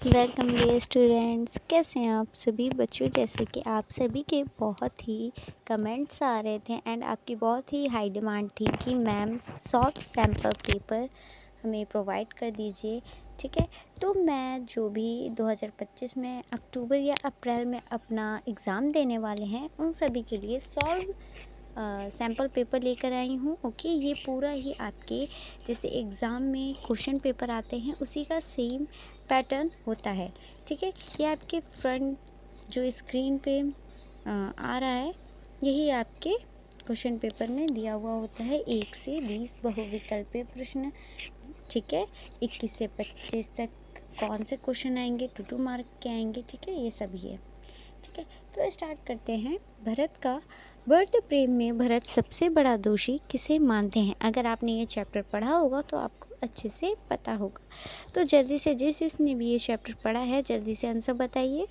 Welcome dear students. कैसे हैं आप सभी बच्चों? जैसे कि आप सभी के बहुत ही कमेंट्स आ रहे थे एंड आपकी बहुत ही हाई डिमांड थी कि मैम सॉफ्ट सैम्पल पेपर हमें प्रोवाइड कर दीजिए। ठीक है, तो मैं जो भी 2025 में अक्टूबर या अप्रैल में अपना एग्ज़ाम देने वाले हैं उन सभी के लिए सॉल्व सैम्पल पेपर लेकर आई हूँ। ओके, ये पूरा ही आपके जैसे एग्ज़ाम में क्वेश्चन पेपर आते हैं उसी का सेम पैटर्न होता है। ठीक है, ये आपके फ्रंट जो स्क्रीन पे आ रहा है यही आपके क्वेश्चन पेपर में दिया हुआ होता है। 1 से 20 बहुविकल्पीय प्रश्न। ठीक है, 21 से 25 तक कौन से क्वेश्चन आएंगे, 2 मार्क के आएंगे। ठीक है, ये सभी है। ठीक है, तो स्टार्ट करते हैं। भरत का वर्त प्रेम में भरत सबसे बड़ा दोषी किसे मानते हैं? अगर आपने ये चैप्टर पढ़ा होगा तो आपको अच्छे से पता होगा। तो जल्दी से जिसने भी ये चैप्टर पढ़ा है जल्दी से आंसर बताइए।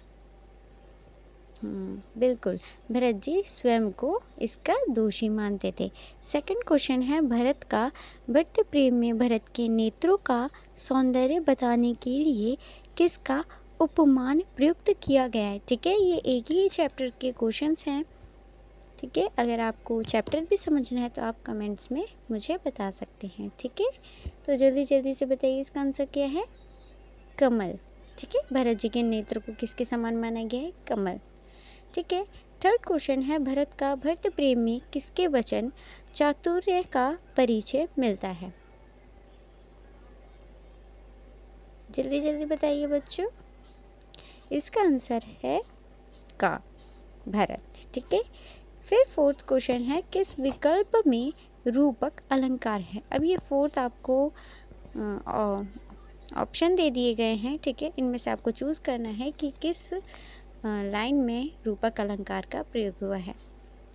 बिल्कुल, भरत जी स्वयं को इसका दोषी मानते थे। सेकंड क्वेश्चन है, भरत का वर्त प्रेम में भरत के नेत्रों का सौंदर्य बताने के लिए किसका उपमान प्रयुक्त किया गया है? ठीक है, ये एक ही चैप्टर के क्वेश्चंस हैं। ठीक है, अगर आपको चैप्टर भी समझना है तो आप कमेंट्स में मुझे बता सकते हैं। ठीक है, तो जल्दी जल्दी से बताइए इसका आंसर क्या है? कमल। ठीक है, भरत जी के नेत्र को किसके समान माना गया है? कमल। ठीक है, थर्ड क्वेश्चन है, भरत का भरत प्रेम में किसके वचन चातुर्य का परिचय मिलता है? जल्दी जल्दी बताइए बच्चों, इसका आंसर है का, भरत। ठीक है, फिर फोर्थ क्वेश्चन है, किस विकल्प में रूपक अलंकार है? अब ये फोर्थ आपको ऑप्शन दे दिए गए हैं। ठीक है, इनमें से आपको चूज़ करना है कि किस लाइन में रूपक अलंकार का प्रयोग हुआ है।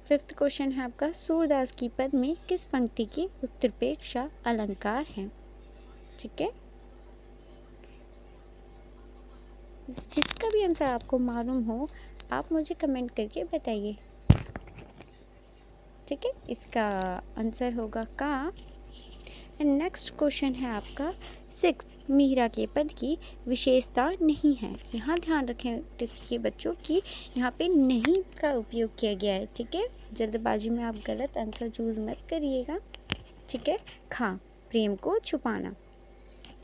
फिफ्थ क्वेश्चन है आपका, सूरदास की पद में किस पंक्ति की उत्तरपेक्षा अलंकार है? ठीक है, जिसका भी आंसर आपको मालूम हो आप मुझे कमेंट करके बताइए। ठीक है, इसका आंसर होगा का। एंड नेक्स्ट क्वेश्चन है आपका, सिक्स, मीरा के पद की विशेषता नहीं है। यहाँ ध्यान रखिए बच्चों कि यहाँ पे नहीं का उपयोग किया गया है। ठीक है, जल्दबाजी में आप गलत आंसर चूज मत करिएगा। ठीक है, खा, प्रेम को छुपाना।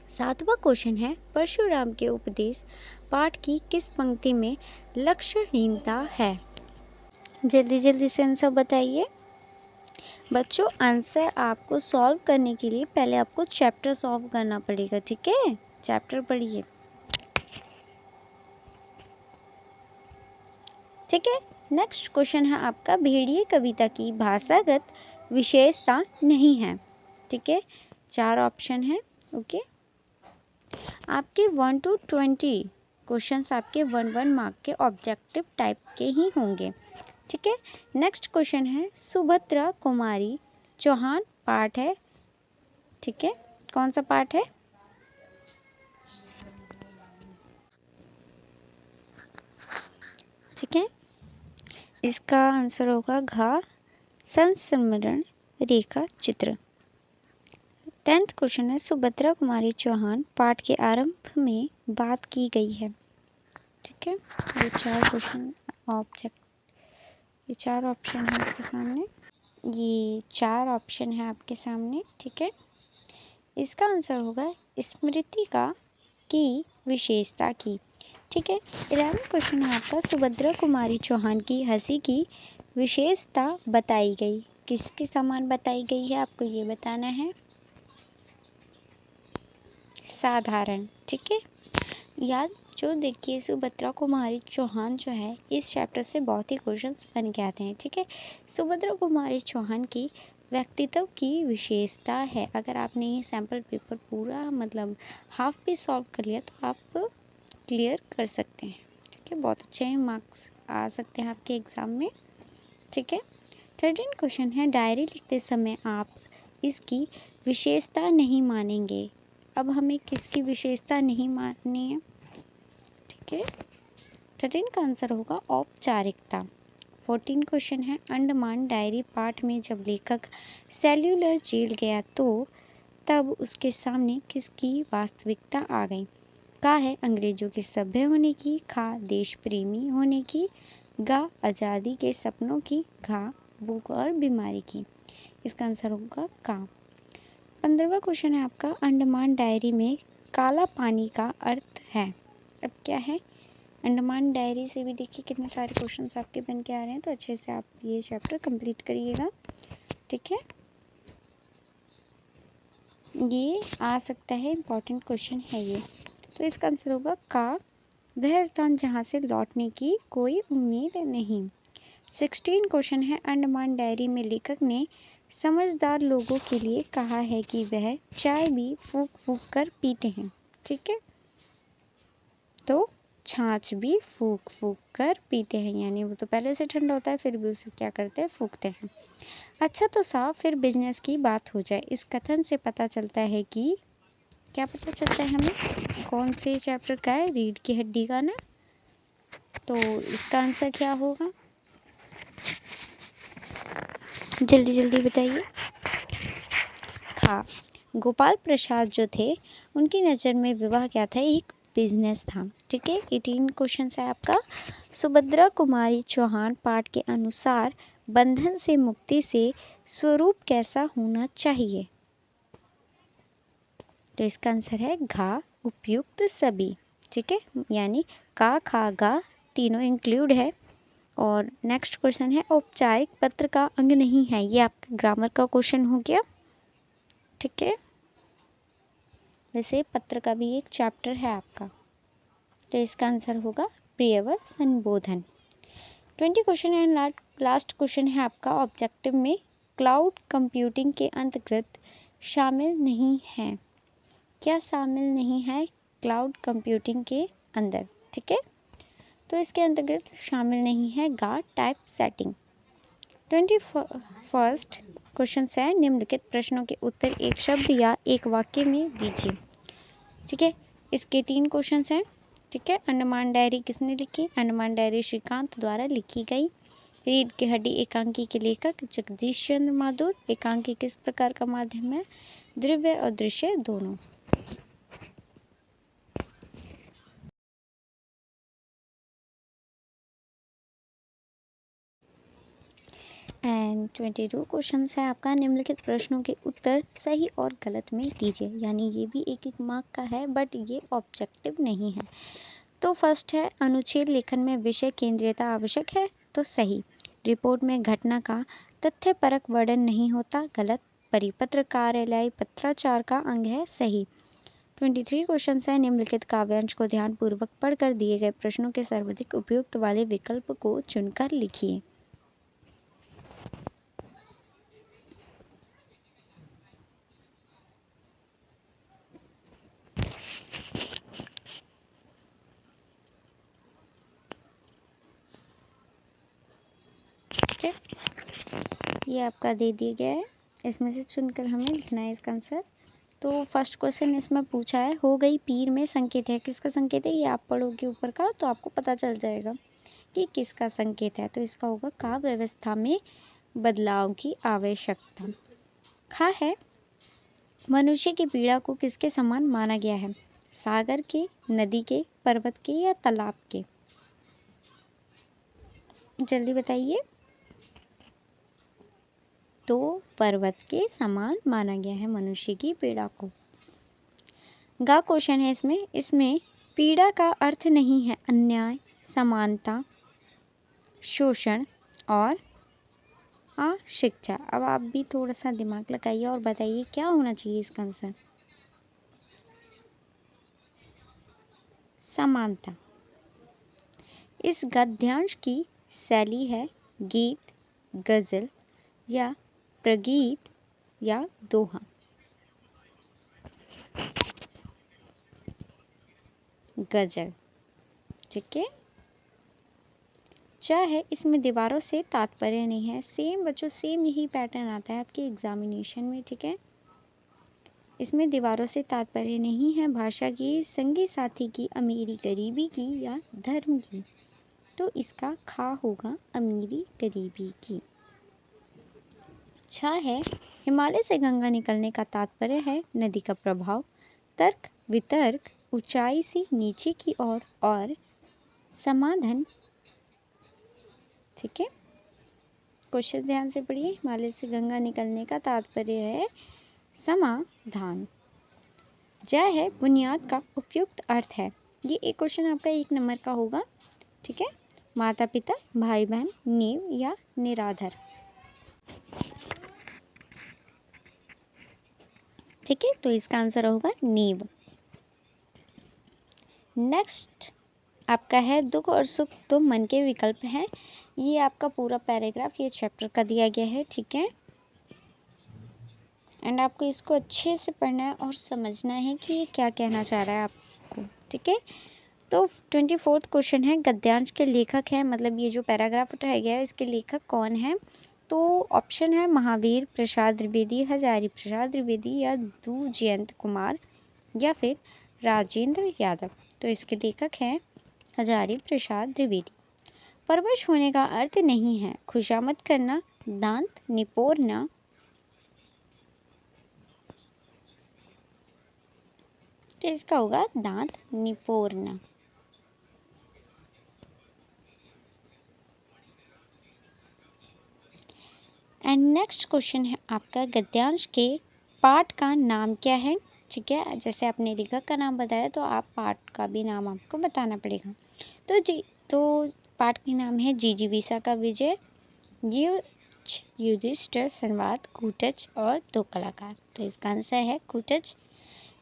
सातवां क्वेश्चन है, परशुराम के उपदेश पाठ की किस पंक्ति में लक्ष्यहीनता है? जल्दी जल्दी से आंसर बताइए बच्चों। आंसर आपको सॉल्व करने के लिए पहले आपको चैप्टर सॉल्व करना पड़ेगा। ठीक है, चैप्टर पढ़िए। ठीक है, नेक्स्ट क्वेश्चन है आपका, भेड़िए कविता की भाषागत विशेषता नहीं है। ठीक है, 4 ऑप्शन है। ओके, आपके 1 to 20 क्वेश्चंस आपके 1 मार्क के ऑब्जेक्टिव टाइप के ही होंगे। ठीक है, नेक्स्ट क्वेश्चन है, सुभद्रा कुमारी चौहान पाठ है। ठीक है, कौन सा पाठ है? ठीक है, इसका आंसर होगा घा, संस्मरण रेखा चित्र। 10th क्वेश्चन है, सुभद्रा कुमारी चौहान पाठ के आरंभ में बात की गई है। ठीक है, ये 4 क्वेश्चन ऑब्जेक्ट, ये 4 ऑप्शन है आपके सामने, ये 4 ऑप्शन है आपके सामने। ठीक है, इसका आंसर होगा स्मृति का की विशेषता की। ठीक है, 11th क्वेश्चन है आपका, सुभद्रा कुमारी चौहान की हंसी की विशेषता बताई गई, किसके समान बताई गई है आपको ये बताना है। साधारण। ठीक है, याद जो देखिए, सुभद्रा कुमारी चौहान जो है इस चैप्टर से बहुत ही क्वेश्चंस बन के आते हैं। ठीक है, सुभद्रा कुमारी चौहान की व्यक्तित्व की विशेषता है। अगर आपने ये सैम्पल पेपर पूरा मतलब हाफ भी सॉल्व कर लिया तो आप क्लियर कर सकते हैं। ठीक है, बहुत अच्छे मार्क्स आ सकते हैं आपके एग्ज़ाम में। ठीक है, 13 क्वेश्चन है, डायरी लिखते समय आप इसकी विशेषता नहीं मानेंगे। अब हमें किसकी विशेषता नहीं माननी है? ठीक है, 13 का आंसर होगा औपचारिकता। 14 क्वेश्चन है, अंडमान डायरी पाठ में जब लेखक सेल्यूलर जेल गया तो तब उसके सामने किसकी वास्तविकता आ गई? का है अंग्रेजों के सभ्य होने की, खा देश प्रेमी होने की, गा आज़ादी के सपनों की, घा भूख और बीमारी की। इसका आंसर होगा का। 15वां क्वेश्चन है आपका, अंडमान डायरी में काला पानी का अर्थ है। अब क्या है, अंडमान डायरी से भी देखिए कितने सारे क्वेश्चंस आपके बन के आ रहे हैं, तो अच्छे से आप ये चैप्टर कंप्लीट करिएगा, ठीक है। ये आ सकता है, इम्पॉर्टेंट क्वेश्चन है ये। तो इसका आंसर होगा का, वह स्थान जहाँ से लौटने की कोई उम्मीद नहीं। 16 क्वेश्चन है, अंडमान डायरी में लेखक ने समझदार लोगों के लिए कहा है कि वह चाय भी फूंक फूंक कर पीते हैं, ठीक है। तो छाछ भी फूंक फूंक कर पीते हैं, यानी वो तो पहले से ठंडा होता है फिर भी उसे क्या करते हैं, फूंकते हैं। अच्छा तो साहब फिर बिजनेस की बात हो जाए। इस कथन से पता चलता है कि क्या पता चलता है हमें, कौन से चैप्टर का है, रीढ़ की हड्डी का ना। तो इसका आंसर क्या होगा, जल्दी जल्दी बताइए। खा, गोपाल प्रसाद जो थे उनकी नज़र में विवाह क्या था, एक बिजनेस था, ठीक है। 18 क्वेश्चन है आपका, सुभद्रा कुमारी चौहान पाठ के अनुसार बंधन से मुक्ति से स्वरूप कैसा होना चाहिए। तो इसका आंसर है घा, उपयुक्त सभी, ठीक है, यानी का खा गा तीनों इंक्लूड है। और नेक्स्ट क्वेश्चन है, औपचारिक पत्र का अंग नहीं है। ये आपका ग्रामर का क्वेश्चन हो गया, ठीक है। वैसे पत्र का भी एक चैप्टर है आपका, तो इसका आंसर होगा प्रियवर संबोधन। 20 क्वेश्चन एंड लास्ट क्वेश्चन है आपका, ऑब्जेक्टिव में क्लाउड कंप्यूटिंग के अंतर्गत शामिल नहीं है। क्या शामिल नहीं है क्लाउड कंप्यूटिंग के अंदर, ठीक है। तो इसके अंतर्गत शामिल नहीं है गा टाइप सेटिंग। 21st क्वेश्चन है, निम्नलिखित प्रश्नों के उत्तर एक शब्द या एक वाक्य में दीजिए, ठीक है। इसके 3 क्वेश्चन हैं, ठीक है। अंडमान डायरी किसने लिखी, अंडमान डायरी श्रीकांत द्वारा लिखी गई। रीढ़ की हड्डी एकांकी के लेखक जगदीश चंद्र माथुर। एकांकी किस प्रकार का माध्यम है, द्रव्य और दृश्य दोनों। एंड 22 क्वेश्चन है आपका, निम्नलिखित प्रश्नों के उत्तर सही और गलत में दीजिए, यानी ये भी एक एक मार्क का है बट ये ऑब्जेक्टिव नहीं है। तो फर्स्ट है, अनुच्छेद लेखन में विषय केंद्रीयता आवश्यक है, तो सही। रिपोर्ट में घटना का तथ्यपरक वर्णन नहीं होता, गलत। परिपत्र कार्यालय पत्राचार का अंग है, सही। 23 क्वेश्चन है, निम्नलिखित काव्यांश को ध्यानपूर्वक पढ़कर दिए गए प्रश्नों के सर्वाधिक उपयुक्त वाले विकल्प को चुनकर लिखिए। ठीक है, ये आपका दे दिया गया है, इसमें से चुनकर हमें लिखना है इसका आंसर। तो फर्स्ट क्वेश्चन इसमें पूछा है, हो गई पीर में संकेत है, किसका संकेत है, ये आप पढ़ोगे ऊपर का तो आपको पता चल जाएगा कि किसका संकेत है। तो इसका होगा का, व्यवस्था में बदलाव की आवश्यकता। खा है, मनुष्य की पीड़ा को किसके समान माना गया है, सागर के, नदी के, पर्वत के या तालाब के। जल्दी बताइए। तो पर्वत के समान माना गया है मनुष्य की पीड़ा को। गा क्वेश्चन है इसमें पीड़ा का अर्थ नहीं है अन्याय, समानता, शोषण और अशिक्षा। अब आप भी थोड़ा सा दिमाग लगाइए और बताइए क्या होना चाहिए इसका आंसर। समानता। इस गद्यांश की शैली है गीत, गजल या प्रगीत या दोहा। गजल, ठीक है। चाहे इसमें दीवारों से तात्पर्य नहीं है, सेम बच्चों सेम यही पैटर्न आता है आपके एग्जामिनेशन में, ठीक है। इसमें दीवारों से तात्पर्य नहीं है भाषा की, संगी साथी की, अमीरी गरीबी की या धर्म की। तो इसका खा होगा अमीरी गरीबी की। छा है, हिमालय से गंगा निकलने का तात्पर्य है नदी का प्रभाव, तर्क वितर्क ऊंचाई से नीचे की ओर और समाधान। ठीक है, क्वेश्चन ध्यान से पढ़िए। हिमालय से गंगा निकलने का तात्पर्य है समाधान। जय है बुनियाद का उपयुक्त अर्थ है। ये एक क्वेश्चन आपका 1 नंबर का होगा। ठीक है, माता पिता, भाई बहन, नींव या निराधार। ठीक है, तो इसका आंसर होगा नींव। नेक्स्ट आपका है दुख और सुख तो मन के विकल्प हैं। ये आपका पूरा पैराग्राफ ये चैप्टर का दिया गया है। ठीक है, एंड आपको इसको अच्छे से पढ़ना है और समझना है कि ये क्या कहना चाह रहा है आपको। ठीक है, तो 24वां क्वेश्चन है गद्यांश के लेखक हैं, मतलब ये जो पैराग्राफ उठाया गया है इसके लेखक कौन है। तो ऑप्शन है महावीर प्रसाद द्विवेदी, हजारी प्रसाद द्विवेदी या दुष्यंत कुमार या फिर राजेंद्र यादव। तो इसके लेखक हैं हजारी प्रसाद द्विवेदी। परवश होने का अर्थ नहीं है खुशामद करना, दांत निपोरना। तो इसका होगा दांत निपोरना। एंड नेक्स्ट क्वेश्चन है आपका गद्यांश के पाठ का नाम क्या है। ठीक है, जैसे आपने लेखक का नाम बताया तो आप पाठ का भी नाम आपको बताना पड़ेगा। तो पाठ का नाम है जिजीविषा का विजय, युधिष्ठिर संवाद, कूटज और दो कलाकार। तो इसका आंसर है कूटज।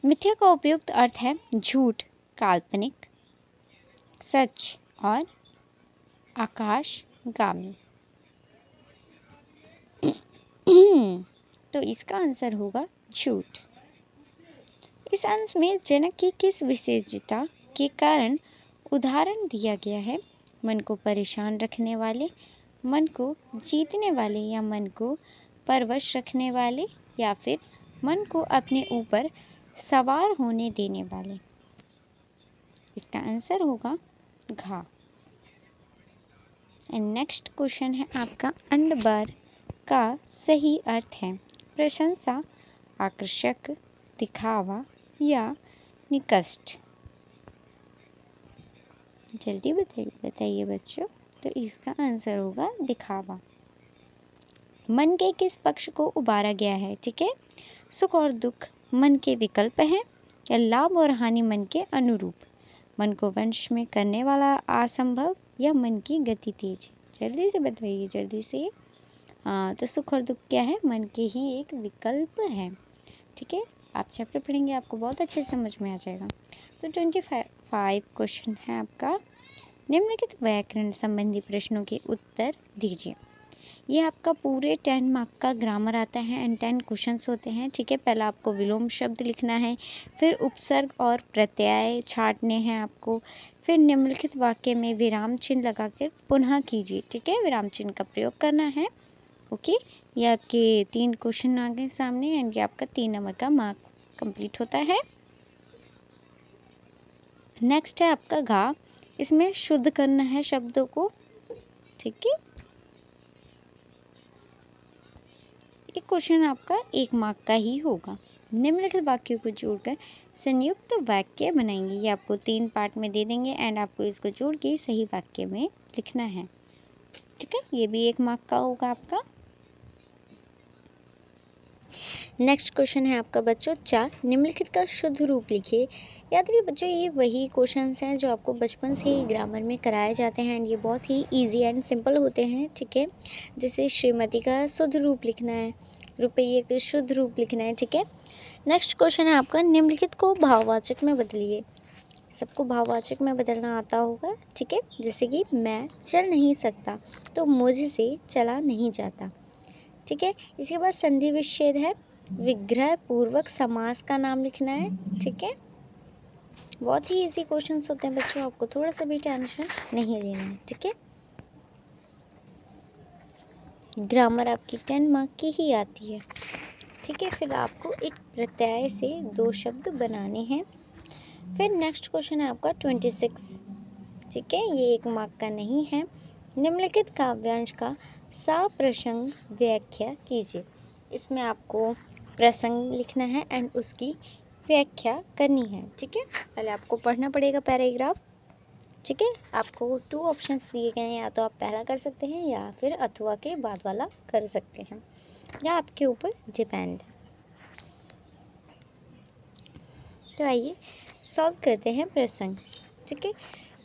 मिथ्या का उपयुक्त अर्थ है झूठ, काल्पनिक, सच और आकाशगामी। तो इसका आंसर होगा झूठ। इस अंश में जनक की किस विशेषता के कारण उदाहरण दिया गया है। मन को परेशान रखने वाले, मन को जीतने वाले या मन को परवश रखने वाले या फिर मन को अपने ऊपर सवार होने देने वाले। इसका आंसर होगा घा। एंड नेक्स्ट क्वेश्चन है आपका अंडबार का सही अर्थ है प्रशंसा, आकर्षक, दिखावा या निकृष्ट। जल्दी बताइए बच्चों। तो इसका आंसर होगा दिखावा। मन के किस पक्ष को उबारा गया है। ठीक है, सुख और दुख मन के विकल्प हैं या लाभ और हानि मन के अनुरूप, मन को वंश में करने वाला असंभव या मन की गति तेज। जल्दी से बताइए, जल्दी से। हाँ, तो सुख और दुख क्या है, मन के ही एक विकल्प है। ठीक है, आप चैप्टर पढ़ेंगे आपको बहुत अच्छे से समझ में आ जाएगा। तो 25 क्वेश्चन है आपका निम्नलिखित व्याकरण संबंधी प्रश्नों के उत्तर दीजिए। ये आपका पूरे 10 मार्क का ग्रामर आता है एंड 10 क्वेश्चंस होते हैं। ठीक है, पहला आपको विलोम शब्द लिखना है, फिर उपसर्ग और प्रत्यय छांटने हैं आपको, फिर निम्नलिखित वाक्य में विराम चिन्ह लगाकर पुनः कीजिए। ठीक है, विराम चिन्ह का प्रयोग करना है। ओके, ये आपके 3 क्वेश्चन आ गए सामने एंड ये आपका 3 नंबर का मार्क कंप्लीट होता है। नेक्स्ट है आपका घा। इसमें शुद्ध करना है शब्दों को। ठीक है, एक क्वेश्चन आपका 1 मार्क का ही होगा। निम्नलिखित वाक्यों को जोड़कर संयुक्त वाक्य बनाएंगे। ये आपको 3 पार्ट में दे देंगे एंड आपको इसको जोड़ के सही वाक्य में लिखना है। ठीक है, ये भी 1 मार्क का होगा आपका। नेक्स्ट क्वेश्चन है आपका बच्चों 4, निम्नलिखित का शुद्ध रूप लिखिए। याद रखिए बच्चों, ये वही क्वेश्चंस हैं जो आपको बचपन से ही ग्रामर में कराए जाते हैं एंड ये बहुत ही इजी एंड सिंपल होते हैं। ठीक है, जैसे श्रीमती का शुद्ध रूप लिखना है, रुपये का शुद्ध रूप लिखना है। ठीक है, नेक्स्ट क्वेश्चन है आपका निम्नलिखित को भाववाचक में बदलिए। सबको भाववाचक में बदलना आता होगा। ठीक है, जैसे कि मैं चल नहीं सकता तो मुझसे चला नहीं जाता। ठीक है, इसके बाद संधि विच्छेद है, विग्रह पूर्वक समास का नाम लिखना है। ठीक है, बहुत ही इजी क्वेश्चंस होते हैं बच्चों, आपको थोड़ा सा भी टेंशन नहीं लेना है। ठीक है, ग्रामर आपकी 10 मार्क की ही आती है। ठीक है, फिर आपको एक प्रत्यय से 2 शब्द बनाने हैं। फिर नेक्स्ट क्वेश्चन है आपका 26। ठीक है, ये 1 मार्क का नहीं है। निम्नलिखित काव्यांश का सप्रसंग व्याख्या कीजिए। इसमें आपको प्रसंग लिखना है एंड उसकी व्याख्या करनी है। ठीक है, पहले आपको पढ़ना पड़ेगा पैराग्राफ। ठीक है, आपको 2 ऑप्शंस दिए गए हैं, या तो आप पहला कर सकते हैं या फिर अथवा के बाद वाला कर सकते हैं, या आपके ऊपर डिपेंड है। तो आइए सॉल्व करते हैं प्रसंग। ठीक है,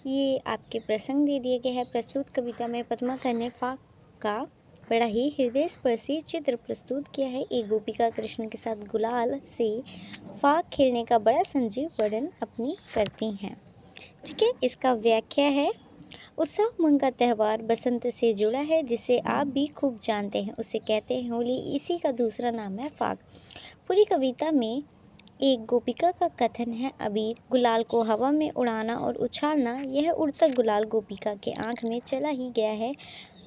ये आपके प्रसंग दे दिए गए हैं। प्रस्तुत कविता में पद्माकर ने फाक का बड़ा ही हृदय स्पर्शी चित्र प्रस्तुत किया है। एक गोपिका कृष्ण के साथ गुलाल से फाक खेलने का बड़ा संजीव वर्णन अपनी करती हैं। ठीक है, इसका व्याख्या है, उत्सव उमंग का त्यौहार बसंत से जुड़ा है, जिसे आप भी खूब जानते हैं। उसे कहते हैं होली, इसी का दूसरा नाम है फाग। पूरी कविता में एक गोपिका का कथन है, अबीर गुलाल को हवा में उड़ाना और उछालना। यह उड़ता गुलाल गोपिका के आँख में चला ही गया है,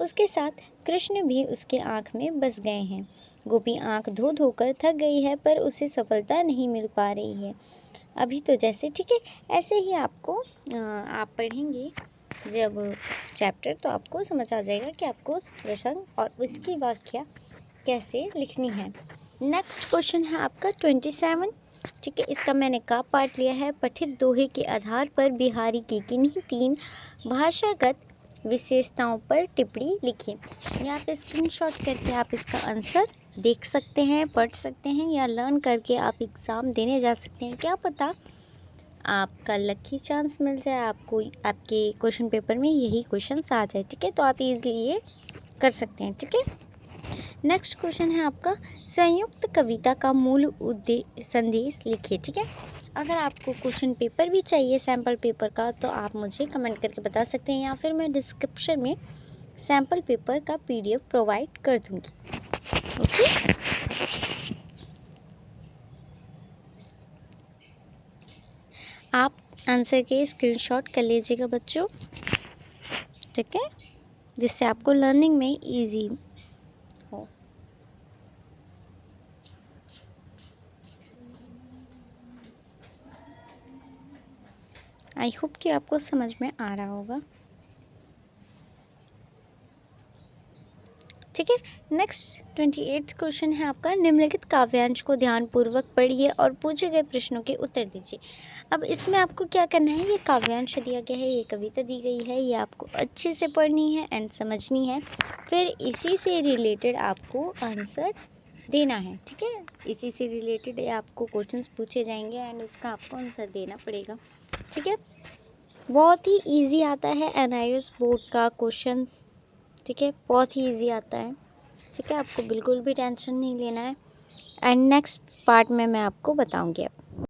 उसके साथ कृष्ण भी उसके आँख में बस गए हैं। गोपी आँख धो धोकर थक गई है, पर उसे सफलता नहीं मिल पा रही है अभी तो जैसे। ठीक है, ऐसे ही आपको आप पढ़ेंगे जब चैप्टर, तो आपको समझ आ जाएगा कि आपको प्रसंग और उसकी व्याख्या कैसे लिखनी है। नेक्स्ट क्वेश्चन है आपका 27। ठीक है, इसका मैंने का पार्ट लिया है। पठित दोहे के आधार पर बिहारी की किन्हीं 3 भाषागत विशेषताओं पर टिप्पणी लिखिए। यहाँ पे स्क्रीनशॉट करके आप इसका आंसर देख सकते हैं, पढ़ सकते हैं, या लर्न करके आप एग्ज़ाम देने जा सकते हैं। क्या पता आपका लकी चांस मिल जाए, आपको आपके क्वेश्चन पेपर में यही क्वेश्चन आ जाए। ठीक है, तो आप इजीली ये कर सकते हैं। ठीक है, नेक्स्ट क्वेश्चन है आपका, संयुक्त कविता का मूल उद्देश्य संदेश लिखिए। ठीक है, अगर आपको क्वेश्चन पेपर भी चाहिए सैम्पल पेपर का, तो आप मुझे कमेंट करके बता सकते हैं, या फिर मैं डिस्क्रिप्शन में सैम्पल पेपर का PDF प्रोवाइड कर दूंगी। ओके, आप आंसर के स्क्रीनशॉट कर लीजिएगा बच्चों। ठीक है, जिससे आपको लर्निंग में इजी हो। आई होप कि आपको समझ में आ रहा होगा। ठीक है, नेक्स्ट 28 क्वेश्चन है आपका, निम्नलिखित काव्यांश को ध्यानपूर्वक पढ़िए और पूछे गए प्रश्नों के उत्तर दीजिए। अब इसमें आपको क्या करना है, ये काव्यांश दिया गया है, ये कविता दी गई है, ये आपको अच्छे से पढ़नी है एंड समझनी है, फिर इसी से रिलेटेड आपको आंसर देना है। ठीक है, इसी से रिलेटेड आपको क्वेश्चंस पूछे जाएंगे एंड उसका आपको आंसर देना पड़ेगा। ठीक है, बहुत ही ईजी आता है NIOS बोर्ड का क्वेश्चंस। ठीक है, बहुत ही ईजी आता है। ठीक है, आपको बिल्कुल भी टेंशन नहीं लेना है, एंड नेक्स्ट पार्ट में मैं आपको बताऊंगी अब।